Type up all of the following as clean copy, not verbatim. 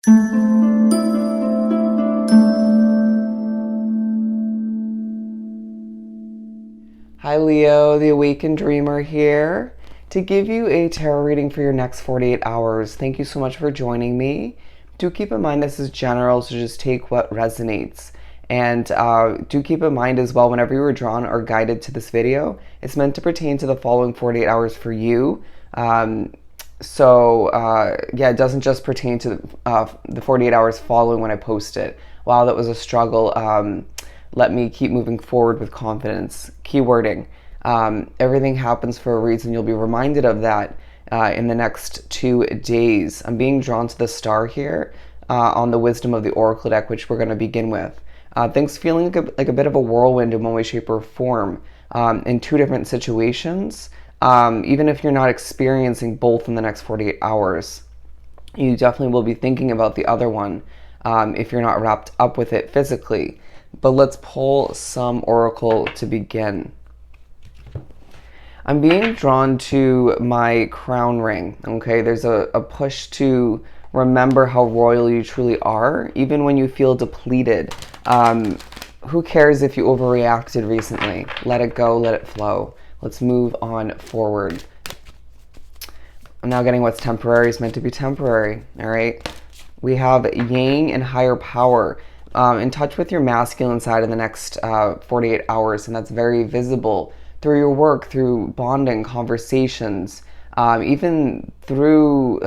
Hi Leo, the Awakened Dreamer here to give you a tarot reading for your next 48 hours. Thank you so much for joining me. Do keep in mind this is general, so just take what resonates. And do keep in mind as well, whenever you are drawn or guided to this video, it's meant to pertain to the following 48 hours for you. Yeah, it doesn't just pertain to the 48 hours following when I post it. Wow, that was a struggle. Let me keep moving forward with confidence. Keywording. Everything happens for a reason. You'll be reminded of that in the next 2 days. I'm being drawn to the star here on the Wisdom of the Oracle deck, which we're going to begin with. Things feeling like a bit of a whirlwind in one way, shape, or form in 2 different situations. Even if you're not experiencing both in the next 48 hours, you definitely will be thinking about the other one if you're not wrapped up with it physically. But let's pull some oracle to begin. I'm being drawn to my crown ring, okay? There's a push to remember how royal you truly are, even when you feel depleted. Who cares if you overreacted recently? Let it go, let it flow. Let's move on forward. I'm now getting what's temporary is meant to be temporary, all right? We have Yang and higher power. In touch with your masculine side in the next 48 hours, and that's very visible through your work, through bonding, conversations, even through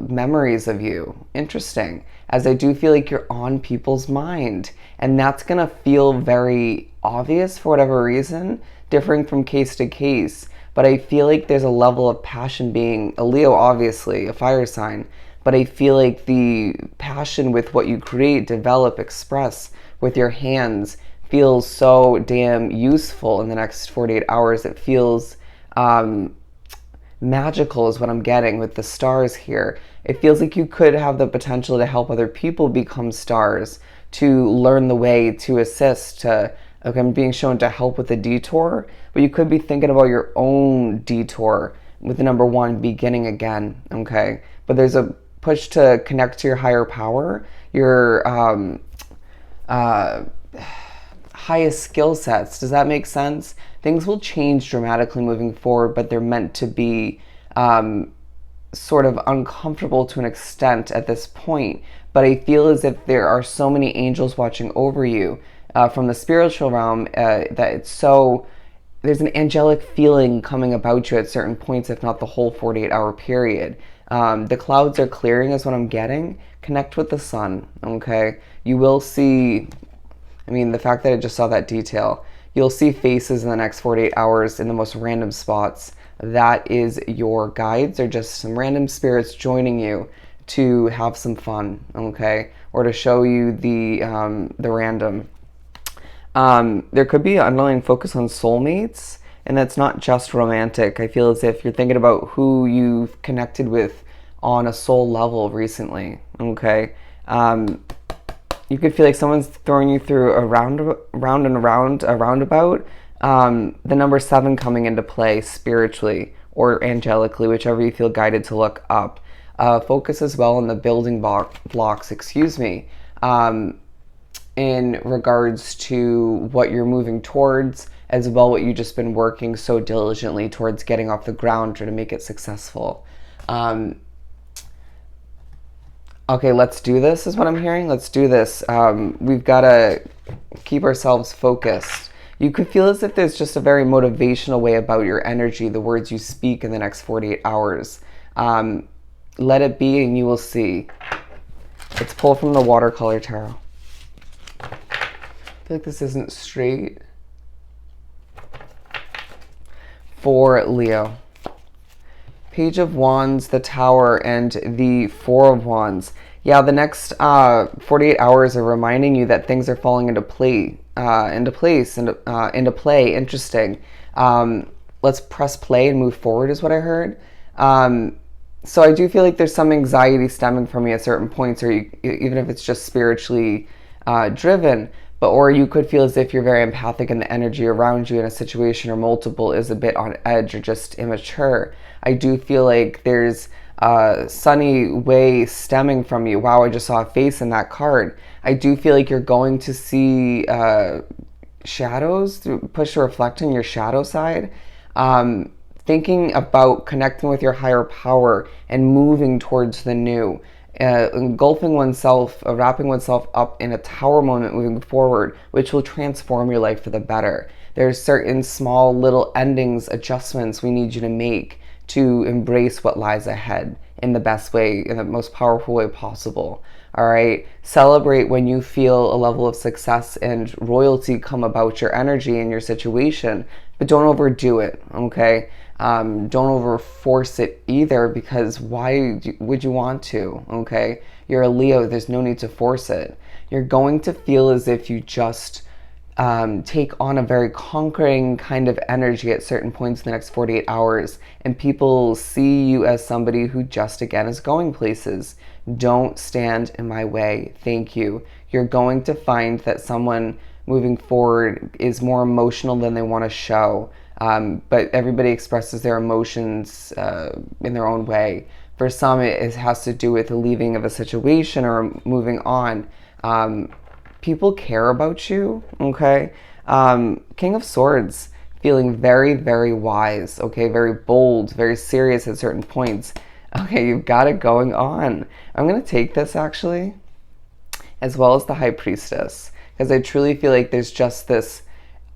memories of you. Interesting, as I do feel like you're on people's mind, and that's gonna feel very obvious for whatever reason, differing from case to case, but I feel like there's a level of passion being, a Leo obviously, a fire sign, but I feel like the passion with what you create, develop, express with your hands feels so damn useful in the next 48 hours. It feels magical is what I'm getting with the stars here. It feels like you could have the potential to help other people become stars, to learn the way, to assist, to, okay, I'm being shown to help with a detour, but you could be thinking about your own detour with the number 1 beginning again, okay? But there's a push to connect to your higher power, your highest skill sets. Does that make sense? Things will change dramatically moving forward, but they're meant to be sort of uncomfortable to an extent at this point. But I feel as if there are so many angels watching over you from the spiritual realm that it's so, there's an angelic feeling coming about you at certain points, if not the whole 48-hour period. The clouds are clearing is what I'm getting. Connect with the sun, okay? You will see, I mean, the fact that I just saw that detail, you'll see faces in the next 48 hours in the most random spots. That is your guides, or just some random spirits joining you to have some fun, okay? Or to show you the random. There could be an underlying focus on soulmates, and that's not just romantic. I feel as if you're thinking about who you've connected with on a soul level recently, okay? You could feel like someone's throwing you through a roundabout. The number 7 coming into play spiritually or angelically, whichever you feel guided to look up. Focus as well on the building blocks, in regards to what you're moving towards, as well what you've just been working so diligently towards getting off the ground or to make it successful. Okay, let's do this is what I'm hearing. Let's do this. We've got to keep ourselves focused. You could feel as if there's just a very motivational way about your energy, the words you speak in the next 48 hours. Let it be and you will see. Let's pull from the watercolor tarot. I feel like this isn't straight. For Leo. Page of Wands, the Tower, and the Four of Wands. Yeah, the next 48 hours are reminding you that things are falling into play. Interesting. Let's press play and move forward is what I heard. So I do feel like there's some anxiety stemming from you at certain points, or even if it's just spiritually driven. Or you could feel as if you're very empathic and the energy around you in a situation or multiple is a bit on edge or just immature. I do feel like there's sunny way stemming from you. Wow, I just saw a face in that card. I do feel like you're going to see shadows, push to reflect on your shadow side. Thinking about connecting with your higher power and moving towards the new. Engulfing oneself, wrapping oneself up in a tower moment moving forward, which will transform your life for the better. There's certain small little endings, adjustments we need you to make to embrace what lies ahead in the best way, in the most powerful way possible. All right. Celebrate when you feel a level of success and royalty come about your energy and your situation, but don't overdo it. Okay. Don't over force it either, because why would you want to? Okay. You're a Leo. There's no need to force it. You're going to feel as if you just take on a very conquering kind of energy at certain points in the next 48 hours, and people see you as somebody who just, again, is going places. Don't stand in my way. Thank you. You're going to find that someone moving forward is more emotional than they want to show, but everybody expresses their emotions in their own way. For some, it has to do with the leaving of a situation or moving on. People care about you, okay? King of Swords, feeling very, very wise, okay? Very bold, very serious at certain points. Okay, you've got it going on. I'm going to take this, actually, as well as the High Priestess, because I truly feel like there's just this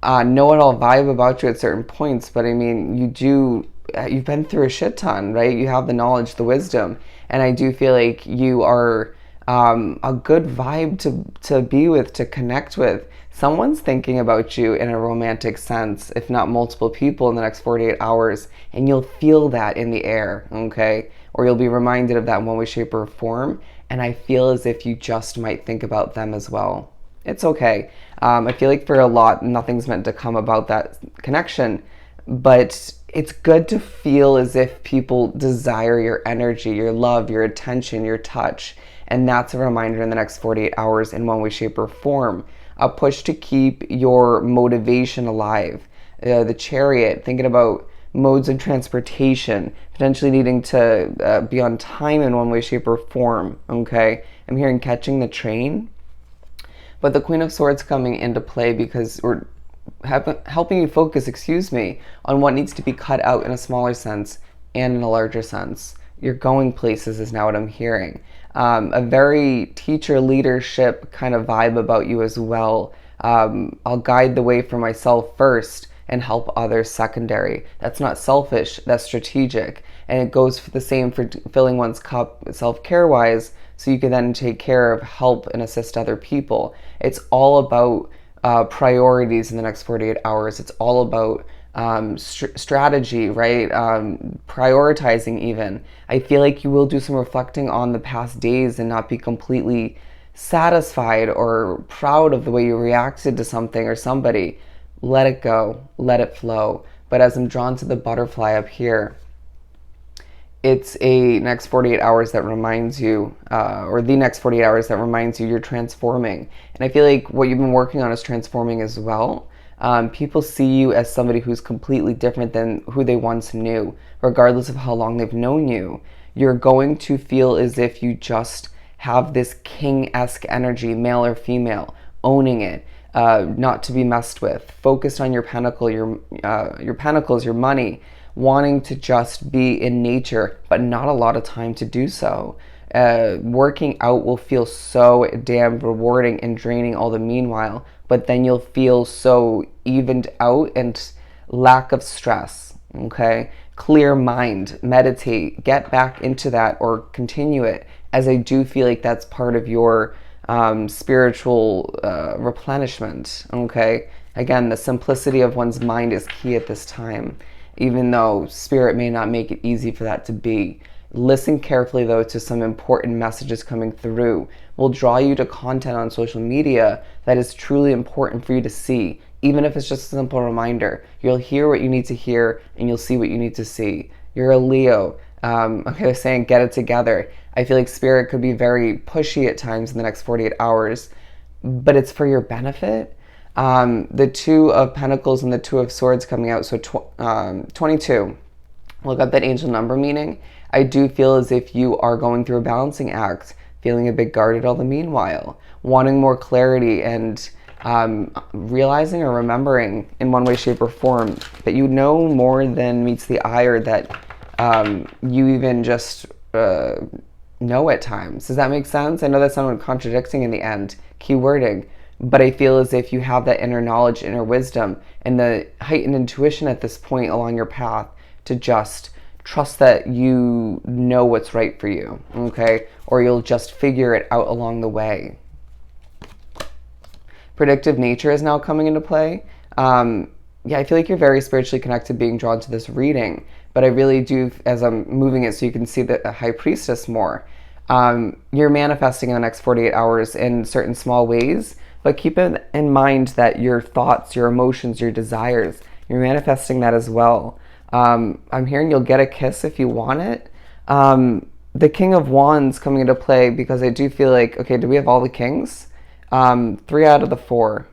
know-it-all vibe about you at certain points, but I mean, you've been through a shit ton, right? You have the knowledge, the wisdom, and I do feel like you are a good vibe to be with, to connect with. Someone's thinking about you in a romantic sense, if not multiple people in the next 48 hours, and you'll feel that in the air, okay? Or you'll be reminded of that in one way, shape, or form, and I feel as if you just might think about them as well. It's okay. I feel like for a lot, nothing's meant to come about that connection, but it's good to feel as if people desire your energy, your love, your attention, your touch. And that's a reminder in the next 48 hours in one way, shape, or form. A push to keep your motivation alive. The Chariot, thinking about modes of transportation, potentially needing to be on time in one way, shape, or form. Okay? I'm hearing catching the train. But the Queen of Swords coming into play because we're helping you focus, on what needs to be cut out in a smaller sense and in a larger sense. You're going places is now what I'm hearing. A very teacher leadership kind of vibe about you as well. I'll guide the way for myself first and help others secondary. That's not selfish, that's strategic. And it goes for the same for filling one's cup self-care wise, so you can then take care of, help, and assist other people. It's all about priorities in the next 48 hours. It's all about strategy, right? Prioritizing even. I feel like you will do some reflecting on the past days and not be completely satisfied or proud of the way you reacted to something or somebody. Let it go. Let it flow. But as I'm drawn to the butterfly up here, it's a next 48 hours that reminds you, or the next 48 hours that reminds you you're transforming. And I feel like what you've been working on is transforming as well. People see you as somebody who's completely different than who they once knew, regardless of how long they've known you. You're going to feel as if you just have this king-esque energy, male or female, owning it, not to be messed with, focused on your pinnacle, your pentacles, your money, wanting to just be in nature, but not a lot of time to do so. Working out will feel so damn rewarding and draining all the meanwhile, but then you'll feel so evened out and lack of stress, okay? Clear mind, meditate, get back into that or continue it, as I do feel like that's part of your spiritual replenishment, okay? Again, the simplicity of one's mind is key at this time, even though spirit may not make it easy for that to be. Listen carefully, though, to some important messages coming through. Will draw you to content on social media that is truly important for you to see, even if it's just a simple reminder. You'll hear what you need to hear, and you'll see what you need to see. You're a Leo. Okay, they're saying get it together. I feel like spirit could be very pushy at times in the next 48 hours, but it's for your benefit. The Two of Pentacles and the Two of Swords coming out, so 22. Look up that angel number meaning. I do feel as if you are going through a balancing act, feeling a bit guarded all the meanwhile, wanting more clarity and realizing or remembering in one way, shape, or form that you know more than meets the eye, or that you even just know at times. Does that make sense? I know that sounded contradicting in the end, keywording, but I feel as if you have that inner knowledge, inner wisdom, and the heightened intuition at this point along your path to just trust that you know what's right for you, okay? Or you'll just figure it out along the way. Predictive nature is now coming into play. Yeah, I feel like you're very spiritually connected being drawn to this reading, but I really do, as I'm moving it so you can see the High Priestess more, you're manifesting in the next 48 hours in certain small ways, but keep in mind that your thoughts, your emotions, your desires, you're manifesting that as well. I'm hearing you'll get a kiss if you want it. The King of Wands coming into play, because I do feel like, okay, do we have all the kings? 3 out of the 4.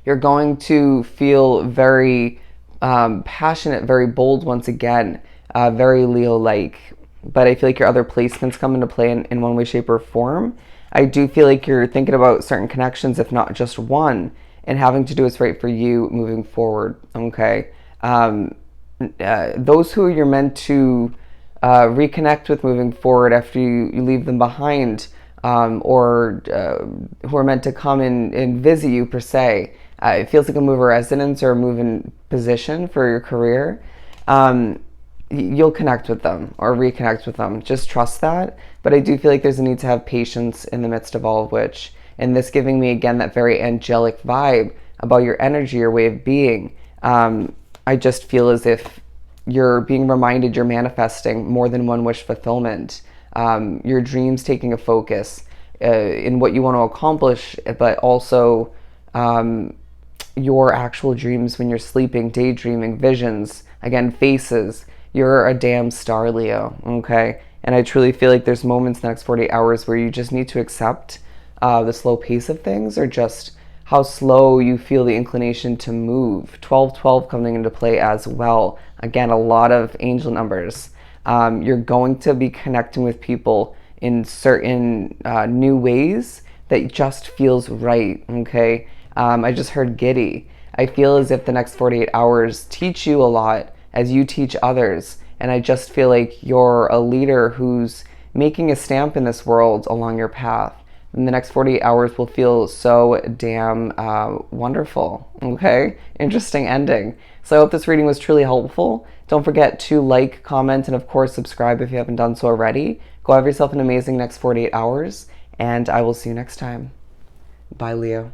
You're going to feel very passionate, very bold once again, very Leo-like. But I feel like your other placements come into play in one way, shape, or form. I do feel like you're thinking about certain connections, if not just one, and having to do what's right for you moving forward, okay? Those who you're meant to reconnect with moving forward after you leave them behind, or who are meant to come and visit you per se. It feels like a move of residence or a move in position for your career. You'll connect with them or reconnect with them. Just trust that. But I do feel like there's a need to have patience in the midst of all of which. And this giving me, again, that very angelic vibe about your energy, your way of being. I just feel as if you're being reminded you're manifesting more than one wish fulfillment. Your dreams taking a focus in what you want to accomplish, but also your actual dreams when you're sleeping, daydreaming, visions, again, faces. You're a damn star, Leo, okay? And I truly feel like there's moments in the next 48 hours where you just need to accept the slow pace of things, or just how slow you feel the inclination to move. 1212 coming into play as well. Again, a lot of angel numbers. You're going to be connecting with people in certain new ways that just feels right, okay? I just heard giddy. I feel as if the next 48 hours teach you a lot as you teach others, and I just feel like you're a leader who's making a stamp in this world along your path. And the next 48 hours will feel so damn wonderful, okay? Interesting ending. So I hope this reading was truly helpful. Don't forget to like, comment, and of course subscribe if you haven't done so already. Go have yourself an amazing next 48 hours, and I will see you next time. Bye, Leo.